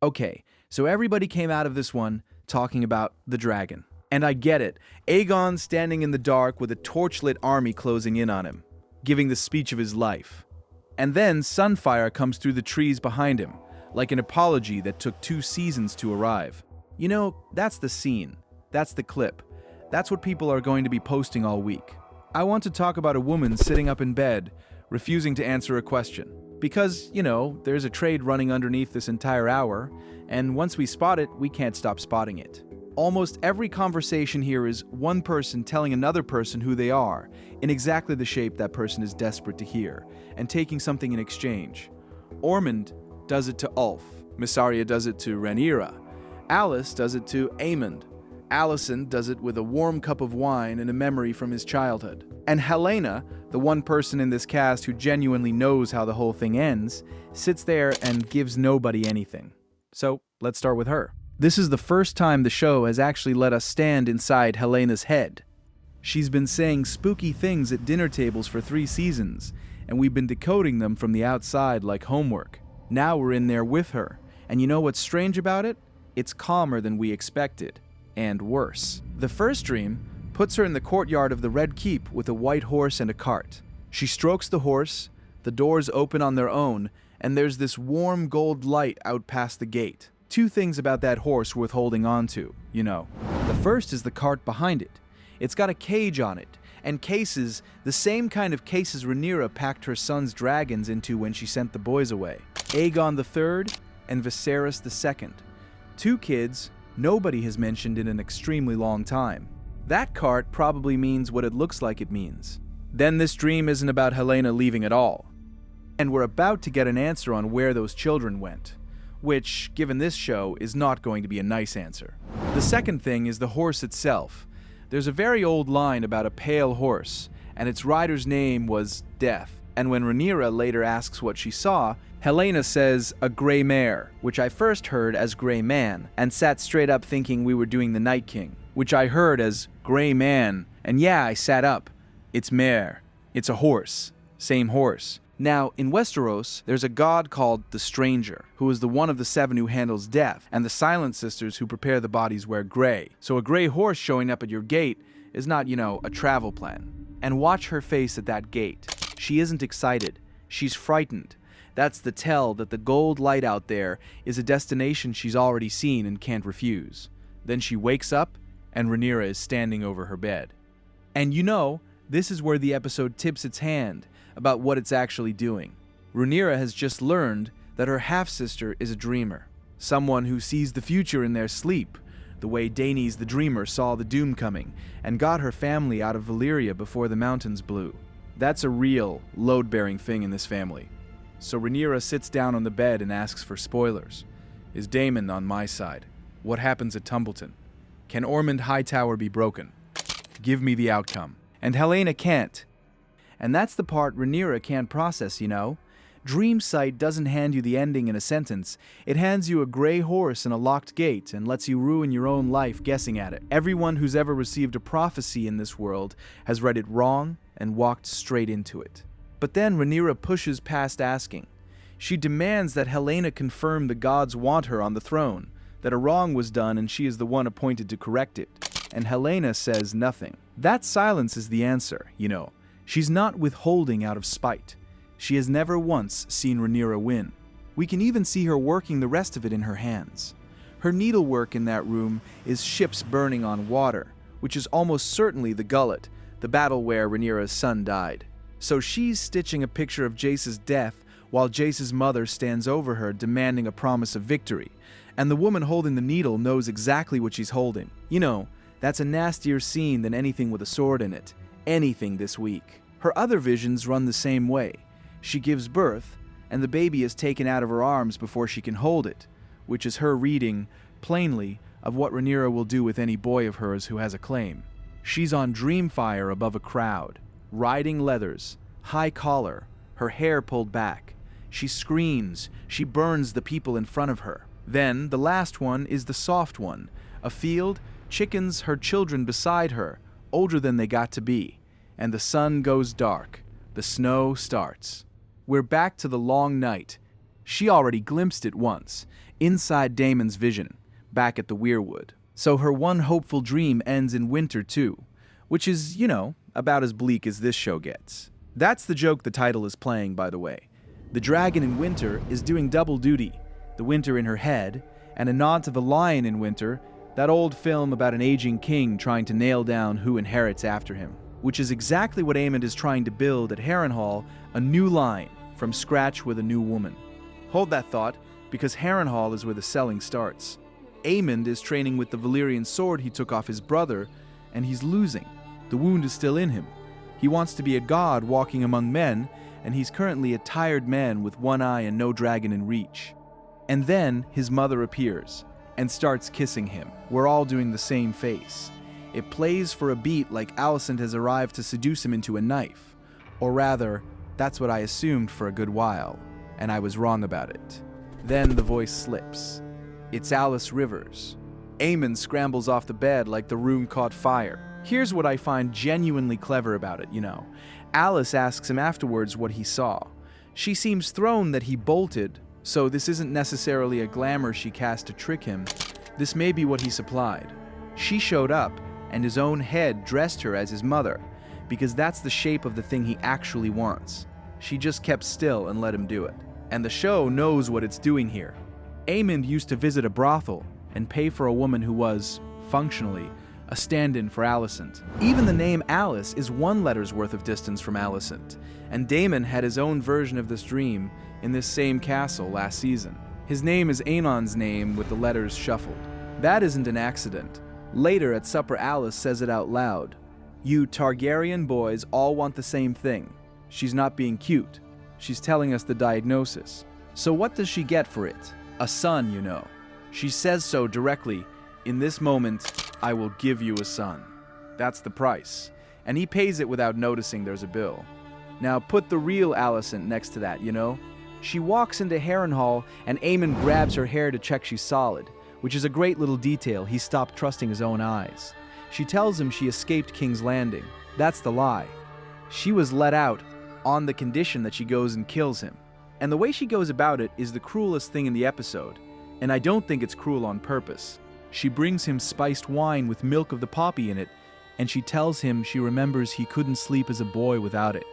Okay, so everybody came out of this one talking about the dragon. And I get it. Aegon standing in the dark with a torchlit army closing in on him, giving the speech of his life. And then Sunfyre comes through the trees behind him, like an apology that took 2 seasons to arrive. You know, that's the scene. That's the clip. That's what people are going to be posting all week. I want to talk about a woman sitting up in bed, refusing to answer a question. Because, you know, there's a trade running underneath this entire hour, and once we spot it, we can't stop spotting it. Almost every conversation here is one person telling another person who they are, in exactly the shape that person is desperate to hear, and taking something in exchange. Ormund does it to Ulf, Mysaria does it to Rhaenyra, Alys does it to Aemond, Alicent does it with a warm cup of wine and a memory from his childhood. And Helaena, the one person in this cast who genuinely knows how the whole thing ends, sits there and gives nobody anything. So, let's start with her. This is the first time the show has actually let us stand inside Helena's head. She's been saying spooky things at dinner tables for 3 seasons, and we've been decoding them from the outside like homework. Now we're in there with her, and you know what's strange about it? It's calmer than we expected. And worse. The first dream puts her in the courtyard of the Red Keep with a white horse and a cart. She strokes the horse, the doors open on their own, and there's this warm gold light out past the gate. 2 things about that horse worth holding on to, you know. The first is the cart behind it. It's got a cage on it, and cases, the same kind of cases Rhaenyra packed her son's dragons into when she sent the boys away. Aegon III and Viserys II. 2 kids nobody has mentioned in an extremely long time. That cart probably means what it looks like it means. Then this dream isn't about Helaena leaving at all. And we're about to get an answer on where those children went, which, given this show, is not going to be a nice answer. The second thing is the horse itself. There's a very old line about a pale horse, and its rider's name was Death. And when Rhaenyra later asks what she saw, Helaena says a gray mare, which I first heard as gray man, and sat straight up thinking we were doing the Night King, which I heard as gray man, and yeah, I sat up. It's mare. It's a horse. Same horse. Now, in Westeros, there's a god called the Stranger, who is the one of the 7 who handles death, and the Silent Sisters who prepare the bodies wear gray. So a gray horse showing up at your gate is not, you know, a travel plan. And watch her face at that gate. She isn't excited. She's frightened. That's the tell that the gold light out there is a destination she's already seen and can't refuse. Then she wakes up, and Rhaenyra is standing over her bed. And you know, this is where the episode tips its hand about what it's actually doing. Rhaenyra has just learned that her half-sister is a dreamer, someone who sees the future in their sleep, the way Daenys the Dreamer saw the doom coming and got her family out of Valyria before the mountains blew. That's a real, load-bearing thing in this family. So Rhaenyra sits down on the bed and asks for spoilers. Is Daemon on my side? What happens at Tumbleton? Can Ormond Hightower be broken? Give me the outcome. And Helaena can't. And that's the part Rhaenyra can't process, you know? Dreamsight doesn't hand you the ending in a sentence. It hands you a gray horse and a locked gate and lets you ruin your own life guessing at it. Everyone who's ever received a prophecy in this world has read it wrong and walked straight into it. But then Rhaenyra pushes past asking. She demands that Helaena confirm the gods want her on the throne, that a wrong was done and she is the one appointed to correct it. And Helaena says nothing. That silence is the answer, you know. She's not withholding out of spite. She has never once seen Rhaenyra win. We can even see her working the rest of it in her hands. Her needlework in that room is ships burning on water, which is almost certainly the gullet, the battle where Rhaenyra's son died. So she's stitching a picture of Jace's death while Jace's mother stands over her demanding a promise of victory, and the woman holding the needle knows exactly what she's holding. You know, that's a nastier scene than anything with a sword in it. Anything this week. Her other visions run the same way. She gives birth, and the baby is taken out of her arms before she can hold it, which is her reading, plainly, of what Rhaenyra will do with any boy of hers who has a claim. She's on Dreamfire above a crowd, riding leathers, high collar, her hair pulled back. She screams, she burns the people in front of her. Then, the last one is the soft one, a field, chickens, her children beside her, older than they got to be, and the sun goes dark, the snow starts. We're back to the long night. She already glimpsed it once. inside Daemon's vision, back at the Weirwood. So her one hopeful dream ends in winter too, which is, about as bleak as this show gets. That's the joke the title is playing, by the way. The dragon in winter is doing double duty, the winter in her head, and a nod to the lion in winter, that old film about an aging king trying to nail down who inherits after him, which is exactly what Aemond is trying to build at Harrenhal, a new line, from scratch with a new woman. Hold that thought, because Harrenhal is where the selling starts. Aemond is training with the Valyrian sword he took off his brother, and he's losing. The wound is still in him. He wants to be a god walking among men, and he's currently a tired man with one eye and no dragon in reach. And then his mother appears and starts kissing him. We're all doing the same face. It plays for a beat like Alicent has arrived to seduce him into a knife. Or rather, that's what I assumed for a good while, and I was wrong about it. Then the voice slips. It's Alys Rivers. Aemond scrambles off the bed like the room caught fire. Here's what I find genuinely clever about it, Alys asks him afterwards what he saw. She seems thrown that he bolted, so this isn't necessarily a glamour she cast to trick him. This may be what he supplied. She showed up, and his own head dressed her as his mother, because that's the shape of the thing he actually wants. She just kept still and let him do it. And the show knows what it's doing here. Aemond used to visit a brothel and pay for a woman who was, functionally, a stand-in for Alicent. Even the name Alys is one letter's worth of distance from Alicent, and Daemon had his own version of this dream in this same castle last season. His name is Aemon's name with the letters shuffled. That isn't an accident. Later at supper, Alys says it out loud. You Targaryen boys all want the same thing. She's not being cute. She's telling us the diagnosis. So what does she get for it? A son, She says so directly. In this moment, I will give you a son. That's the price. And he pays it without noticing there's a bill. Now put the real Alicent next to that, She walks into Harrenhal and Aemond grabs her hair to check she's solid, which is a great little detail. He stopped trusting his own eyes. She tells him she escaped King's Landing. That's the lie. She was let out on the condition that she goes and kills him. And the way she goes about it is the cruelest thing in the episode, and I don't think it's cruel on purpose. She brings him spiced wine with milk of the poppy in it, and she tells him she remembers he couldn't sleep as a boy without it.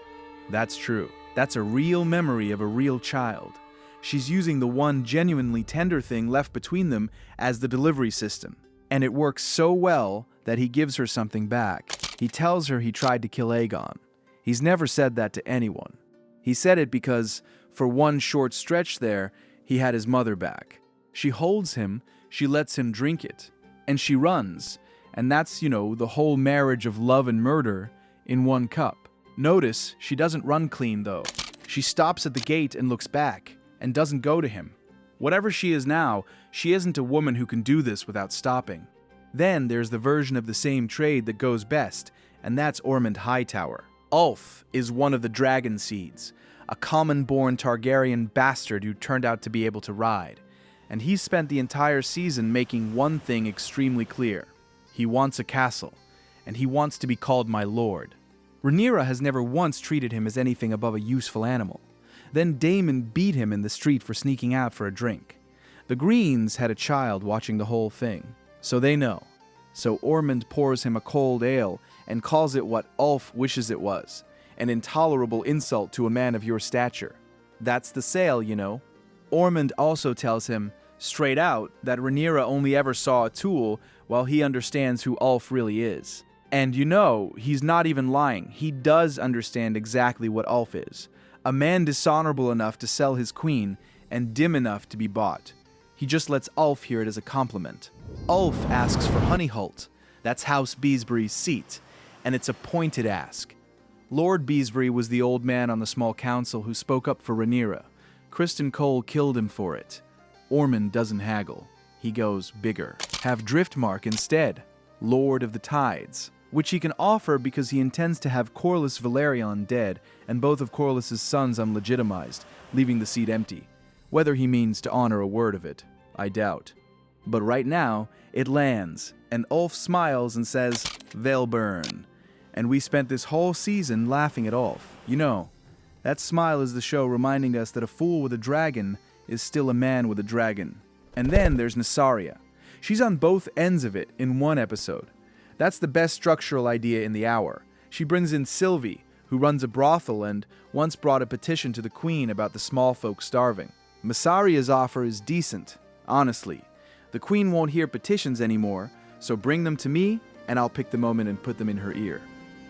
That's true. That's a real memory of a real child. She's using the one genuinely tender thing left between them as the delivery system. And it works so well that he gives her something back. He tells her he tried to kill Aegon. He's never said that to anyone. He said it because, for one short stretch there, he had his mother back. She holds him, she lets him drink it, and she runs, and that's, the whole marriage of love and murder in one cup. Notice, she doesn't run clean, though. She stops at the gate and looks back, and doesn't go to him. Whatever she is now, she isn't a woman who can do this without stopping. Then there's the version of the same trade that goes best, and that's Ormund Hightower. Ulf is one of the dragon seeds, a common-born Targaryen bastard who turned out to be able to ride. And he's spent the entire season making one thing extremely clear. He wants a castle, and he wants to be called my lord. Rhaenyra has never once treated him as anything above a useful animal. Then Daemon beat him in the street for sneaking out for a drink. The Greens had a child watching the whole thing, so they know. So Ormund pours him a cold ale and calls it what Ulf wishes it was, an intolerable insult to a man of your stature. That's the sale, Ormund also tells him, straight out, that Rhaenyra only ever saw a tool while he understands who Ulf really is. And he's not even lying. He does understand exactly what Ulf is. A man dishonorable enough to sell his queen and dim enough to be bought. He just lets Ulf hear it as a compliment. Ulf asks for Honeyholt. That's House Beesbury's seat, and it's a pointed ask. Lord Beesbury was the old man on the small council who spoke up for Rhaenyra. Criston Cole killed him for it. Ormund doesn't haggle. He goes bigger. Have Driftmark instead, Lord of the Tides, which he can offer because he intends to have Corlys Velaryon dead and both of Corlys' sons unlegitimized, leaving the seat empty. Whether he means to honor a word of it, I doubt. But right now, it lands, and Ulf smiles and says, "They'll burn." And we spent this whole season laughing at Ulf. That smile is the show reminding us that a fool with a dragon is still a man with a dragon. And then there's Mysaria. She's on both ends of it in one episode. That's the best structural idea in the hour. She brings in Sylvie, who runs a brothel and once brought a petition to the queen about the small folk starving. Mysaria's offer is decent, honestly. The queen won't hear petitions anymore, so bring them to me and I'll pick the moment and put them in her ear.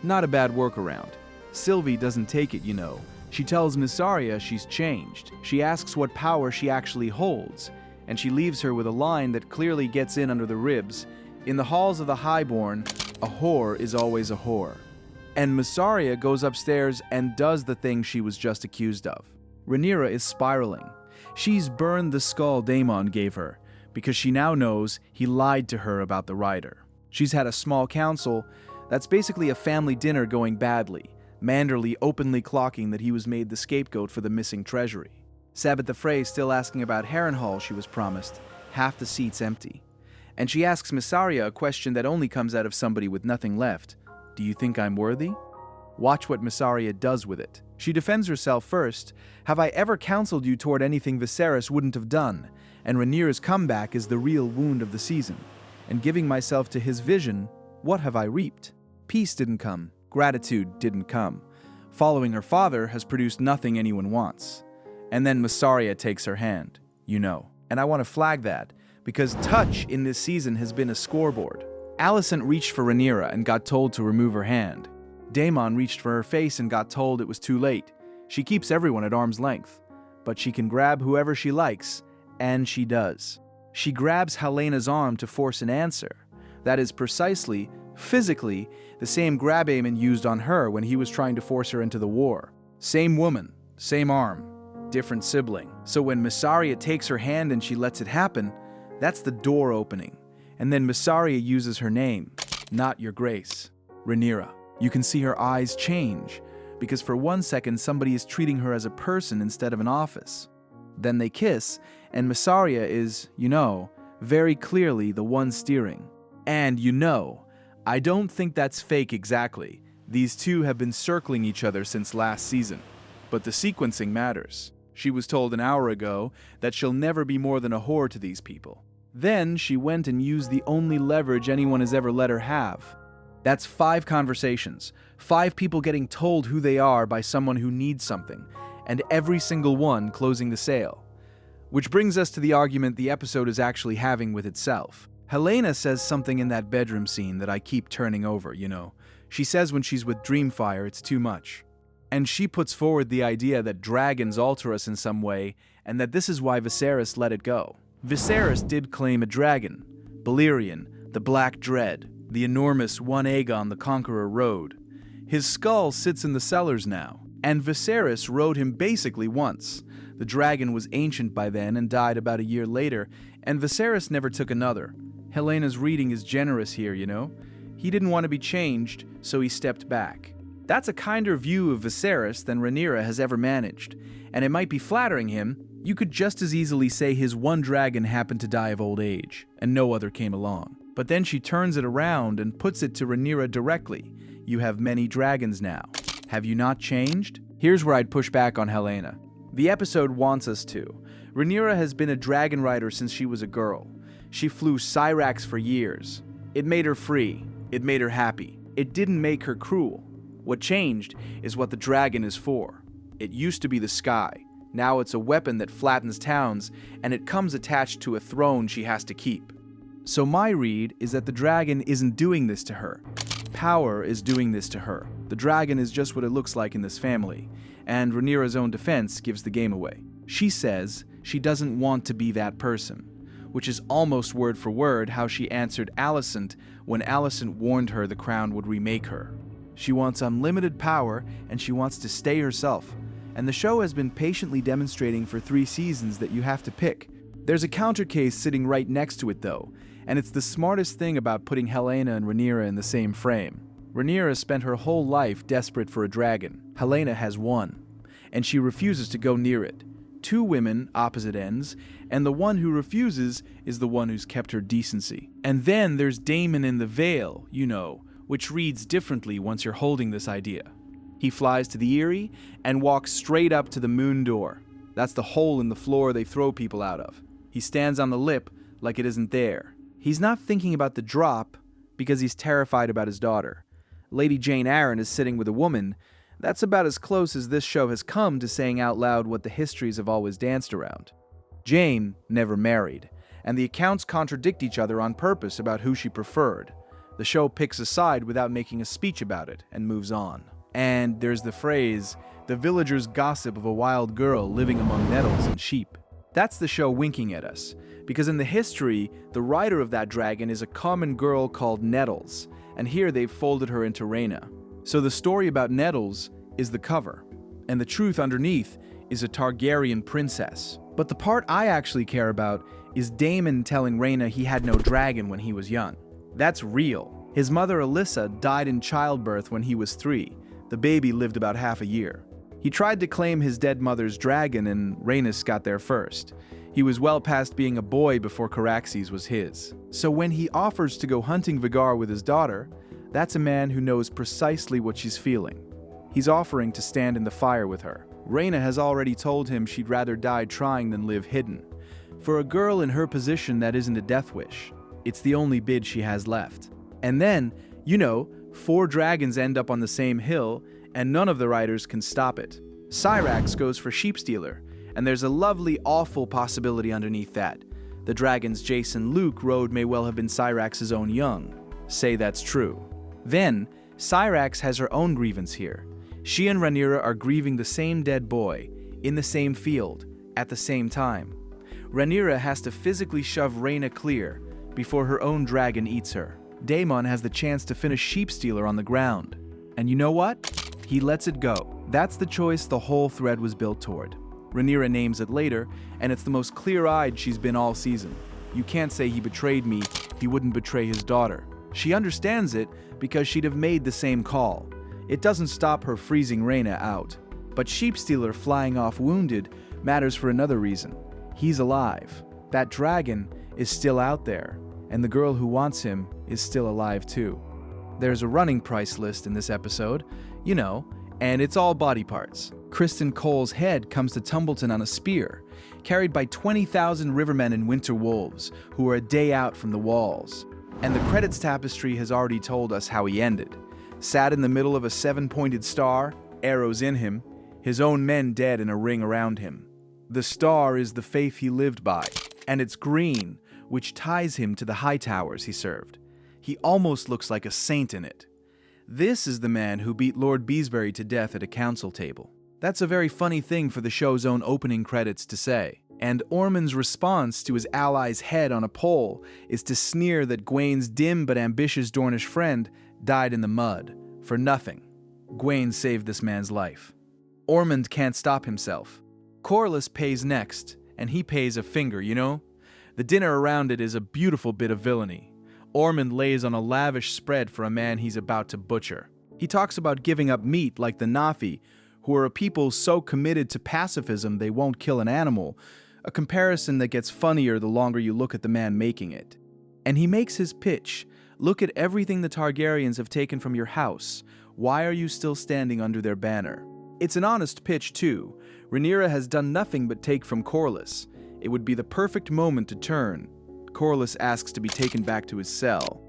Not a bad workaround. Sylvie doesn't take it, you know. She tells Mysaria she's changed. She asks what power she actually holds, and she leaves her with a line that clearly gets in under the ribs. In the halls of the highborn, a whore is always a whore. And Mysaria goes upstairs and does the thing she was just accused of. Rhaenyra is spiraling. She's burned the skull Daemon gave her, because she now knows he lied to her about the rider. She's had a small council that's basically a family dinner going badly, Manderly openly clocking that he was made the scapegoat for the missing treasury. Sabbath the Frey still asking about Harrenhal she was promised, half the seats empty. And she asks Mysaria a question that only comes out of somebody with nothing left. Do you think I'm worthy? Watch what Mysaria does with it. She defends herself first. Have I ever counseled you toward anything Viserys wouldn't have done? And Rhaenyra's comeback is the real wound of the season. And giving myself to his vision, what have I reaped? Peace didn't come. Gratitude didn't come. Following her father has produced nothing anyone wants. And then Mysaria takes her hand, you know. And I want to flag that, because touch in this season has been a scoreboard. Alicent reached for Rhaenyra and got told to remove her hand. Daemon reached for her face and got told it was too late. She keeps everyone at arm's length, but she can grab whoever she likes, and she does. She grabs Helena's arm to force an answer. That is precisely, physically, the same grab Aemond used on her when he was trying to force her into the war. Same woman, same arm, different sibling. So when Mysaria takes her hand and she lets it happen, that's the door opening. And then Mysaria uses her name, not your grace, Rhaenyra. You can see her eyes change, because for 1 second somebody is treating her as a person instead of an office. Then they kiss, and Mysaria is, you know, very clearly the one steering. And you know, I don't think that's fake exactly. These two have been circling each other since last season. But the sequencing matters. She was told an hour ago that she'll never be more than a whore to these people. Then she went and used the only leverage anyone has ever let her have. That's 5 conversations, 5 people getting told who they are by someone who needs something, and every single one closing the sale. Which brings us to the argument the episode is actually having with itself. Helaena says something in that bedroom scene that I keep turning over, you know. She says when she's with Dreamfire it's too much. And she puts forward the idea that dragons alter us in some way, and that this is why Viserys let it go. Viserys did claim a dragon, Balerion, the Black Dread, the enormous one Aegon the Conqueror rode. His skull sits in the cellars now, and Viserys rode him basically once. The dragon was ancient by then and died about a year later, and Viserys never took another. Helena's reading is generous here, you know. He didn't want to be changed, so he stepped back. That's a kinder view of Viserys than Rhaenyra has ever managed, and it might be flattering him. You could just as easily say his one dragon happened to die of old age, and no other came along. But then she turns it around and puts it to Rhaenyra directly. You have many dragons now. Have you not changed? Here's where I'd push back on Helaena. The episode wants us to. Rhaenyra has been a dragon rider since she was a girl. She flew Cyrax for years. It made her free. It made her happy. It didn't make her cruel. What changed is what the dragon is for. It used to be the sky. Now it's a weapon that flattens towns, and it comes attached to a throne she has to keep. So my read is that the dragon isn't doing this to her. Power is doing this to her. The dragon is just what it looks like in this family, and Rhaenyra's own defense gives the game away. She says she doesn't want to be that person, which is almost word for word how she answered Alicent when Alicent warned her the crown would remake her. She wants unlimited power, and she wants to stay herself. And the show has been patiently demonstrating for 3 seasons that you have to pick. There's a counter case sitting right next to it though, and it's the smartest thing about putting Helaena and Rhaenyra in the same frame. Rhaenyra spent her whole life desperate for a dragon. Helaena has one, and she refuses to go near it. 2 women, opposite ends, and the one who refuses is the one who's kept her decency. And then there's Daemon in the Vale, you know, which reads differently once you're holding this idea. He flies to the Eyrie and walks straight up to the moon door. That's the hole in the floor they throw people out of. He stands on the lip like it isn't there. He's not thinking about the drop because he's terrified about his daughter. Lady Jane Eyre is sitting with a woman. That's about as close as this show has come to saying out loud what the histories have always danced around. Jane never married, and the accounts contradict each other on purpose about who she preferred. The show picks a side without making a speech about it and moves on. And there's the phrase, the villagers gossip of a wild girl living among nettles and sheep. That's the show winking at us, because in the history, the rider of that dragon is a common girl called Nettles, and here they've folded her into Rhaenyra. So the story about Nettles is the cover, and the truth underneath is a Targaryen princess. But the part I actually care about is Daemon telling Rhaenyra he had no dragon when he was young. That's real. His mother Alyssa died in childbirth when he was 3. The baby lived about half a year. He tried to claim his dead mother's dragon, and Rhaenys got there first. He was well past being a boy before Caraxes was his. So when he offers to go hunting Vhagar with his daughter, that's a man who knows precisely what she's feeling. He's offering to stand in the fire with her. Rhaenyra has already told him she'd rather die trying than live hidden. For a girl in her position, that isn't a death wish. It's the only bid she has left. And then, 4 dragons end up on the same hill, and none of the riders can stop it. Syrax goes for Sheepstealer, and there's a lovely, awful possibility underneath that. The dragons Jace and Luke rode may well have been Syrax's own young. Say that's true. Then, Syrax has her own grievance here. She and Rhaenyra are grieving the same dead boy, in the same field, at the same time. Rhaenyra has to physically shove Rhaena clear before her own dragon eats her. Daemon has the chance to finish Sheepstealer on the ground. And you know what? He lets it go. That's the choice the whole thread was built toward. Rhaenyra names it later, and it's the most clear-eyed she's been all season. You can't say he betrayed me, he wouldn't betray his daughter. She understands it because she'd have made the same call. It doesn't stop her freezing Rhaena out. But Sheepstealer flying off wounded matters for another reason. He's alive. That dragon is still out there, and the girl who wants him is still alive too. There's a running price list in this episode, and it's all body parts. Criston Cole's head comes to Tumbleton on a spear, carried by 20,000 rivermen and winter wolves, who are a day out from the walls. And the credits tapestry has already told us how he ended. Sat in the middle of a 7-pointed star, arrows in him, his own men dead in a ring around him. The star is the faith he lived by, and it's green, which ties him to the high towers he served. He almost looks like a saint in it. This is the man who beat Lord Beesbury to death at a council table. That's a very funny thing for the show's own opening credits to say. And Ormond's response to his ally's head on a pole is to sneer that Gwain's dim but ambitious Dornish friend died in the mud, for nothing. Gwain saved this man's life. Ormond can't stop himself. Corlys pays next, and he pays a finger, The dinner around it is a beautiful bit of villainy. Ormond lays on a lavish spread for a man he's about to butcher. He talks about giving up meat like the Nafi, who are a people so committed to pacifism they won't kill an animal, a comparison that gets funnier the longer you look at the man making it. And he makes his pitch. Look at everything the Targaryens have taken from your house. Why are you still standing under their banner? It's an honest pitch, too. Rhaenyra has done nothing but take from Corlys. It would be the perfect moment to turn. Corlys asks to be taken back to his cell.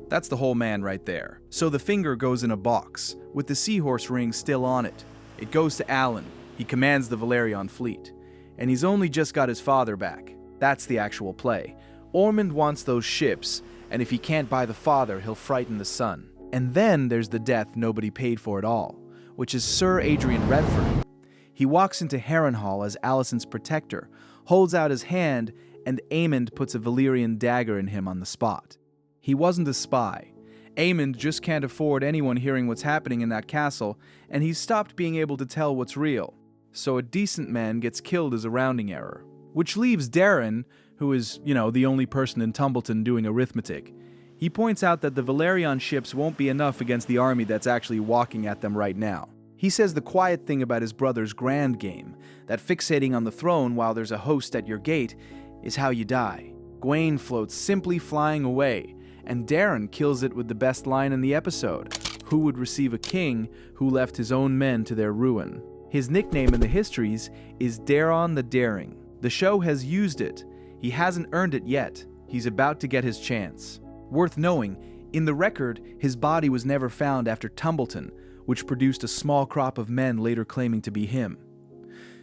That's the whole man right there. So the finger goes in a box, with the seahorse ring still on it. It goes to Alan. He commands the Valerian fleet. And he's only just got his father back. That's the actual play. Ormond wants those ships, and if he can't buy the father, he'll frighten the son. And then there's the death nobody paid for at all, which is Sir Adrian Redford. He walks into Harrenhal as Alicent's protector, holds out his hand, and Aemond puts a Valyrian dagger in him on the spot. He wasn't a spy. Aemond just can't afford anyone hearing what's happening in that castle, and he's stopped being able to tell what's real. So a decent man gets killed as a rounding error. Which leaves Darren, who is, the only person in Tumbleton doing arithmetic. He points out that the Valerian ships won't be enough against the army that's actually walking at them right now. He says the quiet thing about his brother's grand game, that fixating on the throne while there's a host at your gate, is how you die. Gwain floats simply flying away, and Darren kills it with the best line in the episode. Who would receive a king who left his own men to their ruin? His nickname in the histories is Daeron the Daring. The show has used it. He hasn't earned it yet. He's about to get his chance. Worth knowing, in the record, his body was never found after Tumbleton, which produced a small crop of men later claiming to be him.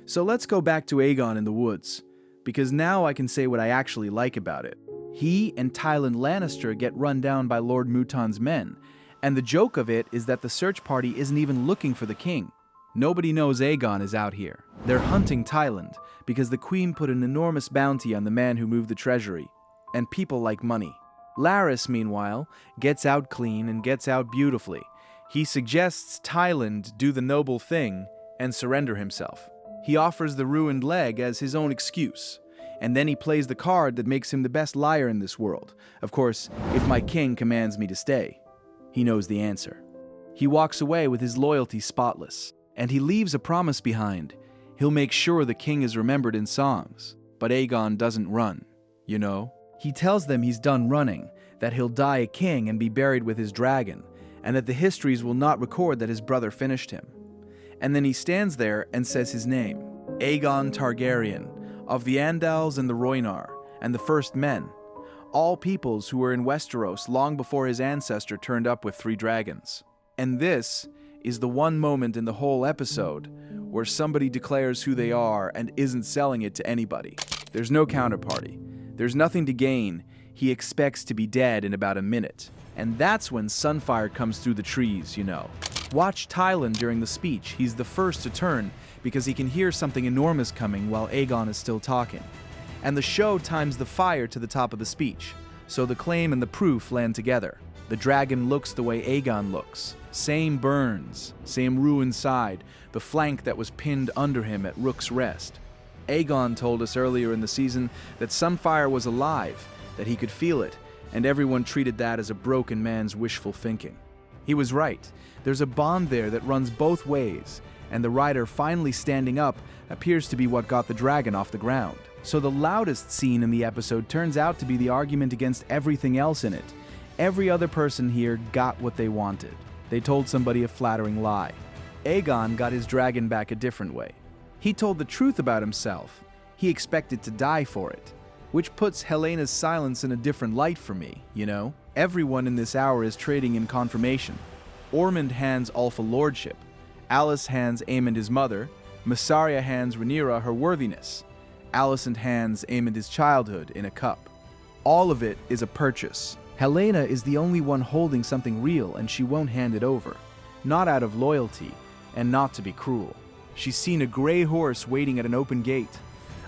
So let's go back to Aegon in the woods, because now I can say what I actually like about it. He and Tywin Lannister get run down by Lord Mouton's men, and the joke of it is that the search party isn't even looking for the king. Nobody knows Aegon is out here. They're hunting Tywin, because the queen put an enormous bounty on the man who moved the treasury, and people like money. Larys, meanwhile, gets out clean and gets out beautifully. He suggests Tywin do the noble thing and surrender himself. He offers the ruined leg as his own excuse, and then he plays the card that makes him the best liar in this world. Of course, if my king commands me to stay. He knows the answer. He walks away with his loyalty spotless, and he leaves a promise behind. He'll make sure the king is remembered in songs, but Aegon doesn't run, you know? He tells them he's done running, that he'll die a king and be buried with his dragon, and that the histories will not record that his brother finished him. And then he stands there and says his name, Aegon Targaryen, of the Andals and the Rhaenyra, and the First Men, all peoples who were in Westeros long before his ancestor turned up with 3 dragons. And this is the one moment in the whole episode where somebody declares who they are and isn't selling it to anybody. There's no counterparty. There's nothing to gain. He expects to be dead in about a minute. And that's when Sunfyre comes through the trees, you know. Watch Tywin during the speech. He's the first to turn because he can hear something enormous coming while Aegon is still talking. And the show times the fire to the top of the speech, so the claim and the proof land together. The dragon looks the way Aegon looks. Same burns, same ruined side, the flank that was pinned under him at Rook's Rest. Aegon told us earlier in the season that Sunfyre was alive, that he could feel it, and everyone treated that as a broken man's wishful thinking. He was right. There's a bond there that runs both ways, and the rider finally standing up appears to be what got the dragon off the ground. So the loudest scene in the episode turns out to be the argument against everything else in it. Every other person here got what they wanted. They told somebody a flattering lie. Aegon got his dragon back a different way. He told the truth about himself. He expected to die for it. Which puts Helena's silence in a different light for me, you know? Everyone in this hour is trading in confirmation. Ormund hands Alpha Lordship. Alys hands Aemond his mother. Mysaria hands Rhaenyra her worthiness. Alicent hands Aemond his childhood in a cup. All of it is a purchase. Helaena is the only one holding something real, and she won't hand it over. Not out of loyalty, and not to be cruel. She's seen a gray horse waiting at an open gate.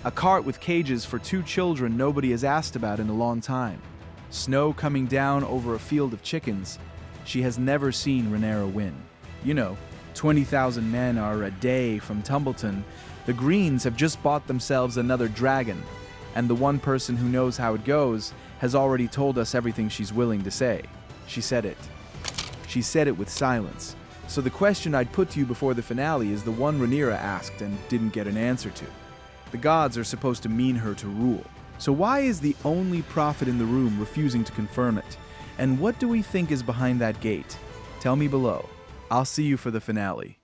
A cart with cages for 2 children nobody has asked about in a long time. Snow coming down over a field of chickens. She has never seen Rhaenyra win. You know, 20,000 men are a day from Tumbleton. The Greens have just bought themselves another dragon, and the one person who knows how it goes has already told us everything she's willing to say. She said it. She said it with silence. So the question I'd put to you before the finale is the one Rhaenyra asked and didn't get an answer to. The gods are supposed to mean her to rule. So why is the only prophet in the room refusing to confirm it? And what do we think is behind that gate? Tell me below. I'll see you for the finale.